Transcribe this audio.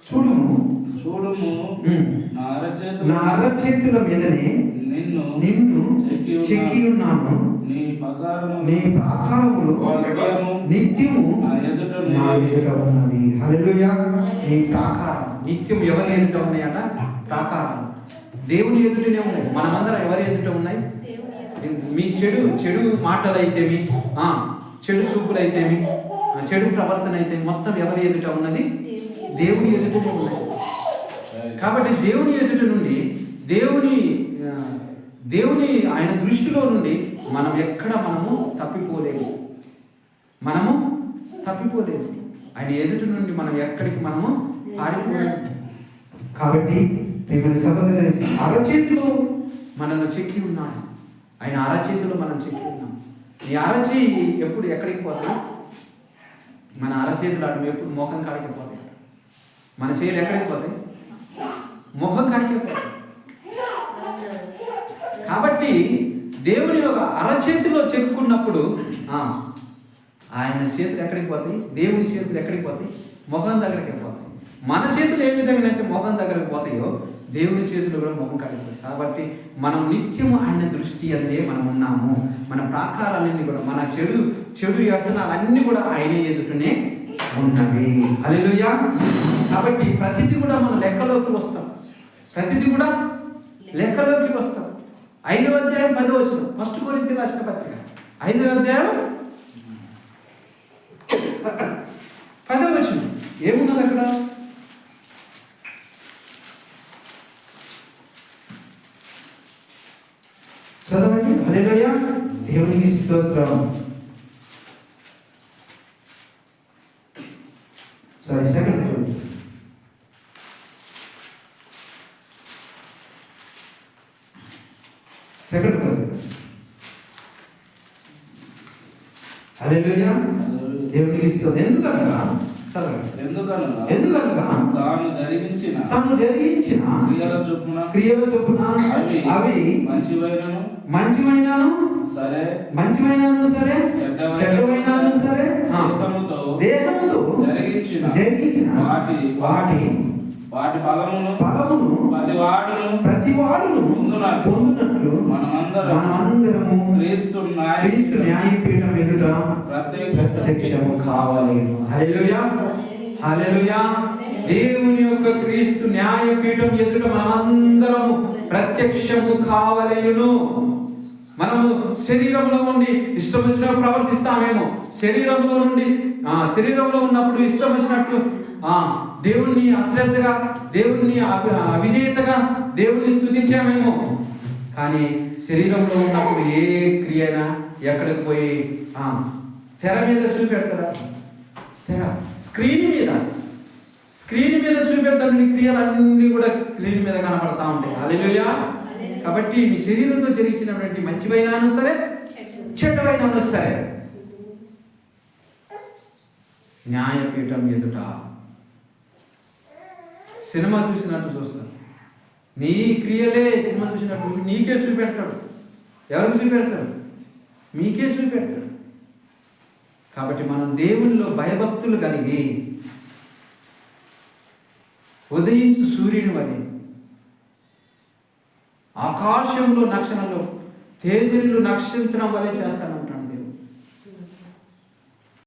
చూడుము నా అరచేతుల మీదనే నిన్ను చెక్కి ఉన్నాను. నీ ప్రాకారములు నిత్యము నా ఎదుట ఉన్నవి. హల్లెలూయా. నీ ప్రాకారం నిత్యం ఎవరి ఎదుట ఉన్నాయట? ప్రాకారం దేవుని ఎదుటనే ఉన్నాయి. మనమందరం ఎవరి ఎదుట ఉన్నాయి? మీ చెడు మాటలు అయితేమి, చెడు చూపులు అయితేమి, చెడు ప్రవర్తన అయితే మొత్తం ఎవరి ఎదుట ఉన్నది? దేవుని ఎదుటనే ఉన్నది. కాబట్టి దేవుని ఎదుట నుండి దేవుని ఆయన దృష్టిలో నుండి మనం మనము తప్పిపోలేము. ఆయన ఎదుట నుండి మనం ఎక్కడికి మనము ఆడిపోలేము. కాబట్టి మిమ్మల్ని సహోదరు అరచేతిలో మనల్ని చెక్కి ఉన్నాడు. ఆయన అరచేతిలో మనం చెక్కి ఉన్నాం. ఈ అరచి ఎప్పుడు ఎక్కడికి పోతాయి? మన అరచేతులు అటు ఎప్పుడు మోహం కాడికి పోతాయి. మన చేతులు ఎక్కడికి పోతాయి? మోహం కాడికి పోతాయి. కాబట్టి దేవుని యొక్క అరచేతిలో చెక్కున్నప్పుడు ఆయన చేతులు ఎక్కడికి పోతాయి? దేవుని చేతులు ఎక్కడికి పోతాయి? మొహం దగ్గరికి పోతాయి. మన చేతులు ఏ విధంగా అంటే మొహం దగ్గరికి పోతాయో దేవుని చేతులు కూడా మొహం కాడికి పోతాయి. కాబట్టి మనం నిత్యము ఆయన దృష్టి అందే మనం ఉన్నాము. మన ప్రాకారాలన్నీ కూడా మన చెడు వ్యసనాలన్నీ కూడా ఆయన ఎదుటనే ఉన్నవి. హల్లెలూయా. కాబట్టి ప్రతిదీ కూడా మనం లెక్కలోకి వస్తాం. 5వ అధ్యాయం 10వ వచనం, 1 కొరింథీయులకు రాసిన పత్రిక 5వ అధ్యాయం 10వ వచనం ఏమున్నది అక్కడ? చదవండి. హల్లెలూయా. దేవునికి స్తోత్రం. సెకండ్ హల్లెలూయా. దేవునికి స్తోత్రం. ఎందుకనగా తాను జరిగించిన క్రియల చొప్పున అవి మంచివైనను సరే చెడ్డమైనను సరే దేహముతో జరిగించిన వాటి ఫలమును ప్రతివాడును పొందునట్లు మనమందరము క్రీస్తు న్యాయపీఠం ఎదుట ప్రత్యక్షము కావలేను. హల్లెలూయా. దేవుని యొక్క క్రీస్తు న్యాయపీఠం ఎదుట మనమందరము ప్రత్యక్షము కావలేను. మనము శరీరంలో ఉండి ఇష్టం వచ్చినట్టు ప్రవర్తిస్తామేమో. శరీరంలో ఉన్నప్పుడు ఇష్టం వచ్చినట్టు దేవుణ్ణి అశ్రద్ధగా, దేవుణ్ణి అవిధేయతగా దేవుణ్ణి స్తుతించామేమో. కానీ శరీరంలో ఉన్నప్పుడు ఏ క్రియనా ఎక్కడికి పోయి తెర మీద చూపెడతారా? స్క్రీన్ మీద చూపెడతారు. నీ క్రియలన్నీ కూడా స్క్రీన్ మీద కనపడతా ఉంటాయి. హల్లెలూయా. కాబట్టి మీ శరీరంతో జరిగించినటువంటి మంచివైనాను సరే చెడ్డవైనాను సరే న్యాయపీఠం ఎదుట సినిమా చూసినట్టు చూస్తాడు. నీ క్రియలే సినిమా చూసినట్టు నీకే చూపెడతాడు. ఎవరికి చూపెడతాడు? మీకే చూపెడతాడు. కాబట్టి మనం దేవునిలో భయభక్తులు కలిగి ఉదయించు సూర్యుని వలె ఆకాశంలో నక్షత్రంలో తేజరిల్లు నక్షత్రం వలె చేస్తాను.